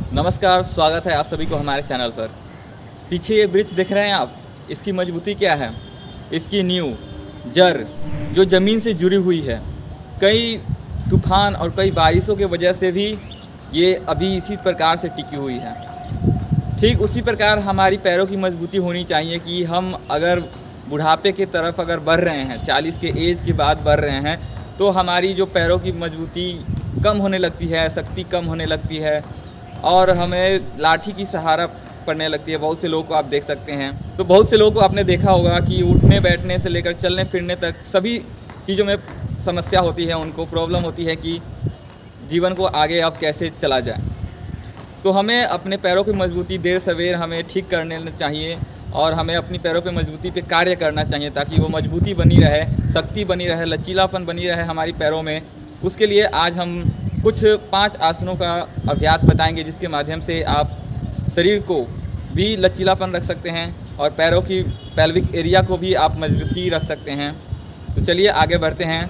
नमस्कार, स्वागत है आप सभी को हमारे चैनल पर। पीछे ये ब्रिज देख रहे हैं आप, इसकी मजबूती क्या है? इसकी नींव जड़ जो ज़मीन से जुड़ी हुई है। कई तूफान और कई बारिशों के वजह से भी ये अभी इसी प्रकार से टिकी हुई है। ठीक उसी प्रकार हमारी पैरों की मजबूती होनी चाहिए कि हम अगर बुढ़ापे की तरफ अगर बढ़ रहे हैं, 40 के एज के बाद बढ़ रहे हैं, तो हमारी जो पैरों की मजबूती कम होने लगती है, शक्ति कम होने लगती है और हमें लाठी की सहारा पड़ने लगती है। बहुत से लोगों को आप देख सकते हैं। तो बहुत से लोगों को आपने देखा होगा कि उठने बैठने से लेकर चलने फिरने तक सभी चीज़ों में समस्या होती है, उनको प्रॉब्लम होती है कि जीवन को आगे अब कैसे चला जाए। तो हमें अपने पैरों की मजबूती देर सवेर हमें ठीक करने चाहिए और हमें अपनी पैरों पे मजबूती पे कार्य करना चाहिए ताकि वो मजबूती बनी रहे, शक्ति बनी रहे, लचीलापन बनी रहे हमारी पैरों में। उसके लिए आज हम कुछ 5 आसनों का अभ्यास बताएंगे जिसके माध्यम से आप शरीर को भी लचीलापन रख सकते हैं और पैरों की पेल्विक एरिया को भी आप मजबूती रख सकते हैं। तो चलिए आगे बढ़ते हैं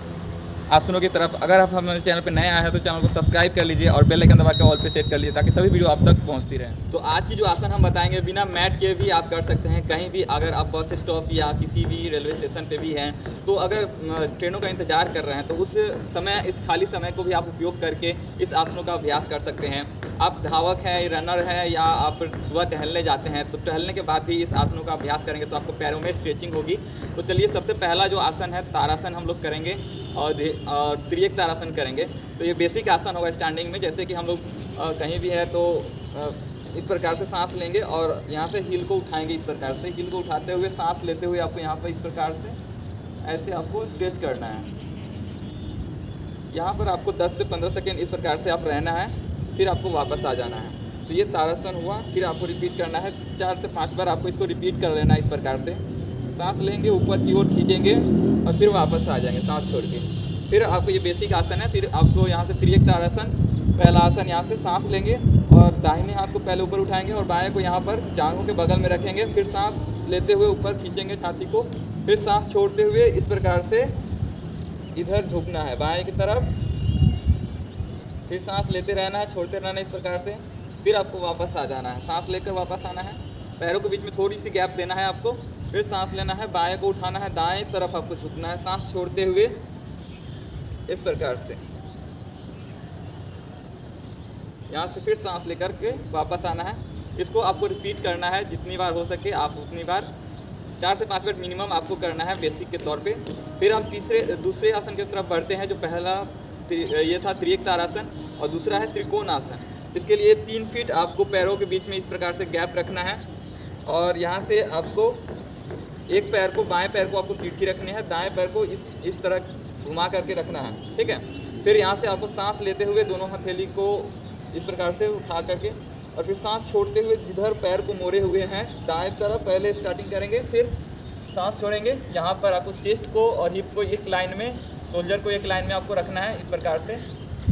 आसनों की तरफ। अगर आप हमारे चैनल पर नए आए हैं तो चैनल को सब्सक्राइब कर लीजिए और बेल आइकन दबा के ऑल पे सेट कर लीजिए ताकि सभी वीडियो आप तक पहुंचती रहे। तो आज की जो आसन हम बताएंगे बिना मैट के भी आप कर सकते हैं। कहीं भी अगर आप बस स्टॉप या किसी भी रेलवे स्टेशन पे भी हैं, तो अगर ट्रेनों का इंतजार कर रहे हैं तो उस समय इस खाली समय को भी आप उपयोग करके इस आसनों का अभ्यास कर सकते हैं। आप धावक हैं, रनर हैं या आप सुबह टहलने जाते हैं, तो टहलने के बाद भी इस आसनों का अभ्यास करेंगे तो आपको पैरों में स्ट्रेचिंग होगी। तो चलिए सबसे पहला जो आसन है तारासन हम लोग करेंगे और त्रिएक तारासन करेंगे। तो ये बेसिक आसन होगा स्टैंडिंग में। जैसे कि हम लोग कहीं भी है तो इस प्रकार से सांस लेंगे और यहाँ से हील को उठाएंगे। इस प्रकार से हील को उठाते हुए सांस लेते हुए आपको यहाँ पर इस प्रकार से ऐसे आपको स्ट्रेच करना है। यहाँ पर आपको 10 से 15 सेकेंड इस प्रकार से आप रहना है, फिर आपको वापस आ जाना है। तो ये तारासन हुआ। फिर आपको रिपीट करना है 4 से 5 बार आपको इसको रिपीट कर लेना है। इस प्रकार से सांस लेंगे, ऊपर की ओर खींचेंगे और फिर वापस आ जाएंगे सांस छोड़ के। फिर आपको ये बेसिक आसन है। फिर आपको यहाँ से त्रिएक तारासन, पहला आसन, यहाँ से सांस लेंगे और दाहिने हाथ को पहले ऊपर उठाएंगे और बाएं को यहाँ पर जांघों के बगल में रखेंगे। फिर सांस लेते हुए ऊपर खींचेंगे छाती को, फिर सांस छोड़ते हुए इस प्रकार से इधर झुकना है बाएं की तरफ। फिर सांस लेते रहना है, छोड़ते रहना है इस प्रकार से। फिर आपको वापस आ जाना है, सांस लेकर वापस आना है। पैरों के बीच में थोड़ी सी गैप देना है आपको। फिर सांस लेना है, बाएं को उठाना है, दाएं तरफ आपको झुकना है, सांस छोड़ते हुए इस प्रकार से। यहाँ से फिर सांस लेकर के वापस आना है। इसको आपको रिपीट करना है जितनी बार हो सके आप उतनी बार, 4 से 5 मिनट मिनिमम आपको करना है बेसिक के तौर पे। फिर हम दूसरे आसन की तरफ बढ़ते हैं। जो पहला ये था त्रिएक तारासन और दूसरा है त्रिकोण आसन। इसके लिए 3 फीट आपको पैरों के बीच में इस प्रकार से गैप रखना है और यहाँ से आपको एक पैर को, बाएं पैर को आपको तिरछी रखनी है, दाएं पैर को इस तरह घुमा करके रखना है, ठीक है। फिर यहाँ से आपको सांस लेते हुए दोनों हथेली को इस प्रकार से उठा करके और फिर सांस छोड़ते हुए जिधर पैर को मोड़े हुए हैं दाएं तरफ पहले स्टार्टिंग करेंगे, फिर सांस छोड़ेंगे। यहाँ पर आपको चेस्ट को और हिप को एक लाइन में, शोल्डर को एक लाइन में आपको रखना है इस प्रकार से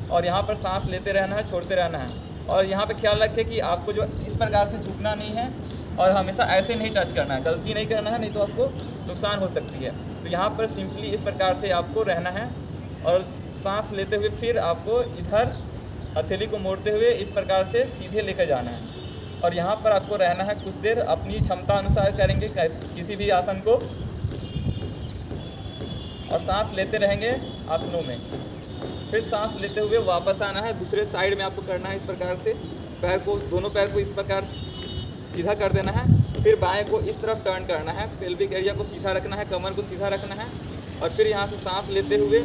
और यहाँ पर सांस लेते रहना है, छोड़ते रहना है। और यहाँ पे ख्याल रखें कि आपको जो इस प्रकार से झुकना नहीं है और हमेशा ऐसे नहीं टच करना है, गलती नहीं करना है, नहीं तो आपको नुकसान हो सकती है। तो यहाँ पर सिंपली इस प्रकार से आपको रहना है और सांस लेते हुए फिर आपको इधर हथेली को मोड़ते हुए इस प्रकार से सीधे लेकर जाना है और यहाँ पर आपको रहना है कुछ देर। अपनी क्षमता अनुसार करेंगे किसी भी आसन को और सांस लेते रहेंगे आसनों में। फिर सांस लेते हुए वापस आना है। दूसरे साइड में आपको करना है इस प्रकार से, पैर को, दोनों पैर को इस प्रकार सीधा कर देना है। फिर बाएं को इस तरफ टर्न करना है, पेल्विक एरिया को सीधा रखना है, कमर को सीधा रखना है और फिर यहाँ से सांस लेते हुए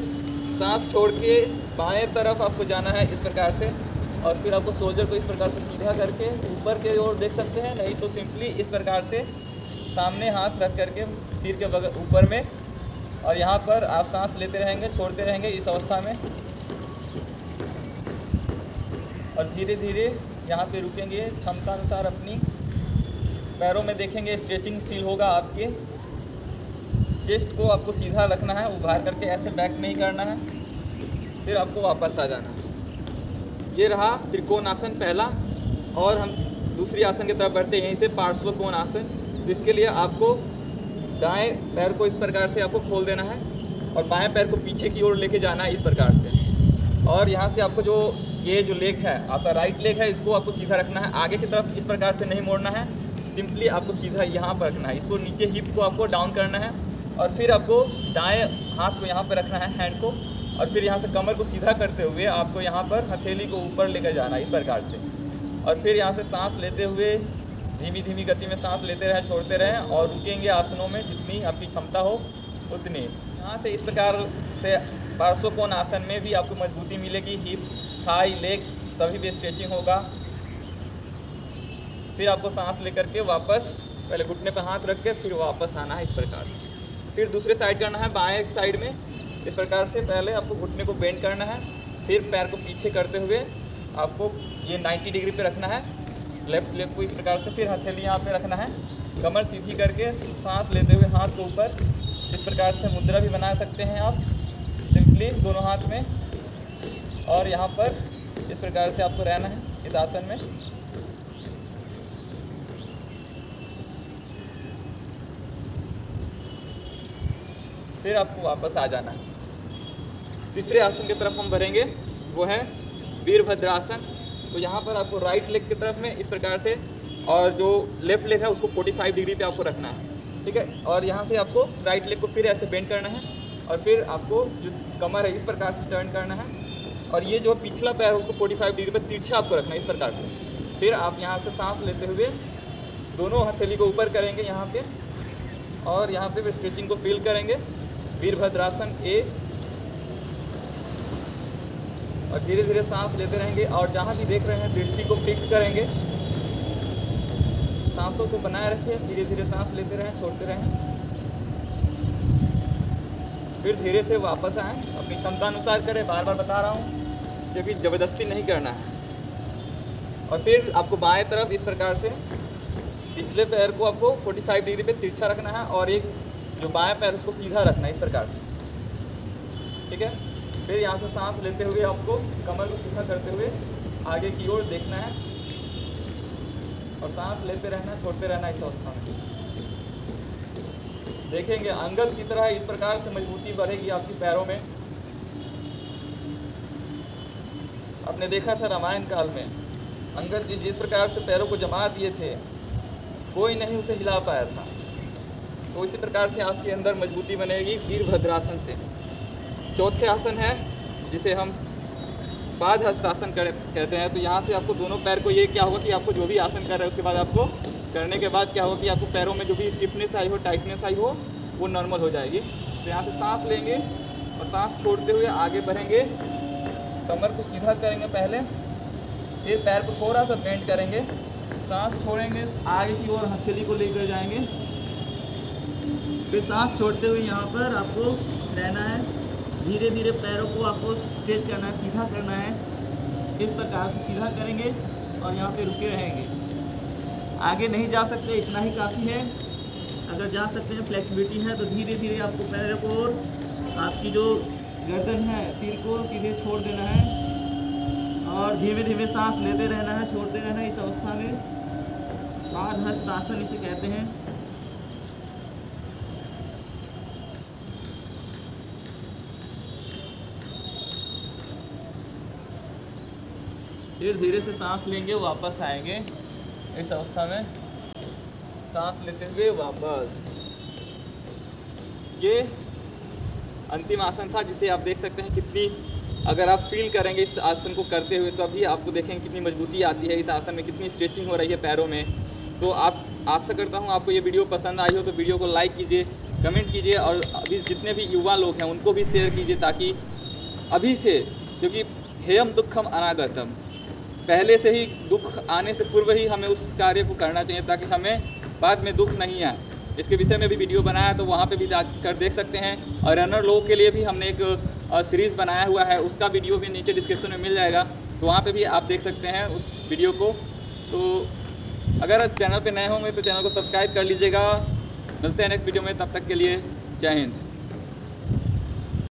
सांस छोड़ के बाएं तरफ आपको जाना है इस प्रकार से और फिर आपको शोल्डर को इस प्रकार से सीधा करके ऊपर के ओर देख सकते हैं, नहीं तो सिंपली इस प्रकार से सामने हाथ रख करके सिर के बगल ऊपर में और यहाँ पर आप सांस लेते रहेंगे, छोड़ते रहेंगे इस अवस्था में और धीरे धीरे यहाँ पे रुकेंगे क्षमता अनुसार अपनी। पैरों में देखेंगे स्ट्रेचिंग फील होगा आपके। चेस्ट को आपको सीधा रखना है, उभार करके ऐसे बैक नहीं करना है, फिर आपको वापस आ जाना है। ये रहा त्रिकोण आसन पहला। और हम दूसरी आसन की तरफ बढ़ते हैं, यहीं से पार्श्व कोण आसन। इसके लिए आपको दाएं पैर को इस प्रकार से आपको खोल देना है और बाएं पैर को पीछे की ओर लेके जाना है इस प्रकार से और यहाँ से आपको जो ये जो लेग है आपका राइट लेग है, इसको आपको सीधा रखना है, आगे की तरफ इस प्रकार से नहीं मोड़ना है, सिंपली आपको सीधा यहाँ पर रखना है। इसको नीचे हिप को आपको डाउन करना है और फिर आपको दाएं हाथ को यहाँ पर रखना है, हैंड को, और फिर यहाँ से कमर को सीधा करते हुए आपको यहाँ पर हथेली को ऊपर लेकर जाना है इस प्रकार से। और फिर यहाँ से सांस लेते हुए धीमी धीमी गति में सांस लेते रहें, छोड़ते रहें और रुकेंगे आसनों में जितनी आपकी क्षमता हो उतनी। यहाँ से इस प्रकार से पार्श्वकोण आसन में भी आपको मजबूती मिलेगी, हिप, थाई, लेग सभी भी स्ट्रेचिंग होगा। फिर आपको सांस लेकर के वापस पहले घुटने पर हाथ रख के फिर वापस आना है इस प्रकार से। फिर दूसरे साइड करना है, बाएं साइड में इस प्रकार से पहले आपको घुटने को बेंड करना है, फिर पैर को पीछे करते हुए आपको ये 90 डिग्री पे रखना है, लेफ्ट लेग को इस प्रकार से, फिर हथेली यहाँ पे रखना है, कमर सीधी करके सांस लेते हुए हाथ को ऊपर, इस प्रकार से मुद्रा भी बना सकते हैं आप सिंपली दोनों हाथ में। और यहाँ पर इस प्रकार से आपको रहना है इस आसन में। फिर आपको वापस आ जाना है। तीसरे आसन की तरफ हम बढ़ेंगे, वो है वीरभद्रासन। तो यहाँ पर आपको राइट लेग की तरफ में इस प्रकार से, और जो लेफ्ट लेग है उसको 45 डिग्री पे आपको रखना है, ठीक है। और यहाँ से आपको राइट लेग को फिर ऐसे बेंड करना है और फिर आपको जो कमर है इस प्रकार से टर्न करना है, और ये जो पिछला पैर है उसको 45 डिग्री पे तिरछा आपको रखना है इस प्रकार से। फिर आप यहाँ से सांस लेते हुए दोनों हथेली को ऊपर करेंगे यहाँ पे, और यहाँ पे स्ट्रेचिंग को फील करेंगे, वीरभद्रासन ए, और धीरे धीरे सांस लेते रहेंगे। और जहाँ भी देख रहे हैं दृष्टि को फिक्स करेंगे, सांसों को बनाए रखिए, धीरे धीरे सांस लेते रहें, छोड़ते रहें। फिर धीरे से वापस आएँ, अपनी क्षमता अनुसार करें, बार बार बता रहा हूँ क्योंकि ज़बरदस्ती नहीं करना है। और फिर आपको बाएं तरफ इस प्रकार से पिछले पैर को आपको 45 डिग्री पे तिरछा रखना है, और एक जो बाएं पैर उसको सीधा रखना है इस प्रकार से, ठीक है। फिर यहाँ से सांस लेते हुए आपको कमर को सीधा करते हुए आगे की ओर देखना है और सांस लेते रहना, छोड़ते रहना इस अवस्था में। देखेंगे अंगद की तरह इस प्रकार से मजबूती बढ़ेगी आपकी पैरों में। आपने देखा था रामायण काल में अंगद जी जिस प्रकार से पैरों को जमा दिए थे, कोई नहीं उसे हिला पाया था। तो इसी प्रकार से आपके अंदर मजबूती बनेगी वीरभद्रासन से। चौथे आसन है जिसे हम पाद हस्तासन कहते हैं। तो यहाँ से आपको दोनों पैर को, ये क्या होगा कि आपको जो भी आसन कर रहे हैं उसके बाद आपको करने के बाद क्या होगा कि आपको पैरों में जो भी स्टिफनेस आई हो, टाइटनेस आई हो, वो नॉर्मल हो जाएगी। तो यहाँ से सांस लेंगे और सांस छोड़ते हुए आगे बढ़ेंगे, कमर को सीधा करेंगे पहले, फिर पैर को थोड़ा सा बेंड करेंगे, सांस छोड़ेंगे, आगे की ओर हथेली को लेकर जाएंगे, फिर सांस छोड़ते हुए यहाँ पर आपको रहना है। धीरे धीरे पैरों को आपको स्ट्रेच करना है, सीधा करना है, इस प्रकार से सीधा करेंगे और यहाँ पे रुके रहेंगे। आगे नहीं जा सकते, इतना ही काफ़ी है। अगर जा सकते हैं, फ्लेक्सिबिलिटी है, तो धीरे धीरे आपको पैरों को और आपकी जो गर्दन है, सिर को सीधे छोड़ देना है और धीमे धीमे सांस लेते रहना है, छोड़ते रहना है। इस अवस्था में पाद हस्तासन इसे कहते हैं। धीरे धीरे से सांस लेंगे, वापस आएंगे इस अवस्था में, सांस लेते हुए वापस। ये अंतिम आसन था जिसे आप देख सकते हैं कितनी, अगर आप फील करेंगे इस आसन को करते हुए तो अभी आपको देखेंगे कितनी मजबूती आती है इस आसन में, कितनी स्ट्रेचिंग हो रही है पैरों में। तो आप आशा करता हूँ आपको ये वीडियो पसंद आई हो, तो वीडियो को लाइक कीजिए, कमेंट कीजिए, और अभी जितने भी युवा लोग हैं उनको भी शेयर कीजिए, ताकि अभी से, क्योंकि हेयम दुखम अनागतम, पहले से ही दुख आने से पूर्व ही हमें उस कार्य को करना चाहिए ताकि हमें बाद में दुख नहीं आए। इसके विषय में भी वीडियो बनाया है, तो वहाँ पे भी जाकर देख सकते हैं। और रनर लोगों के लिए भी हमने एक सीरीज़ बनाया हुआ है, उसका वीडियो भी नीचे डिस्क्रिप्शन में मिल जाएगा, तो वहाँ पे भी आप देख सकते हैं उस वीडियो को। तो अगर चैनल पे नए होंगे तो चैनल को सब्सक्राइब कर लीजिएगा। मिलते हैं नेक्स्ट वीडियो में, तब तक के लिए जय हिंद।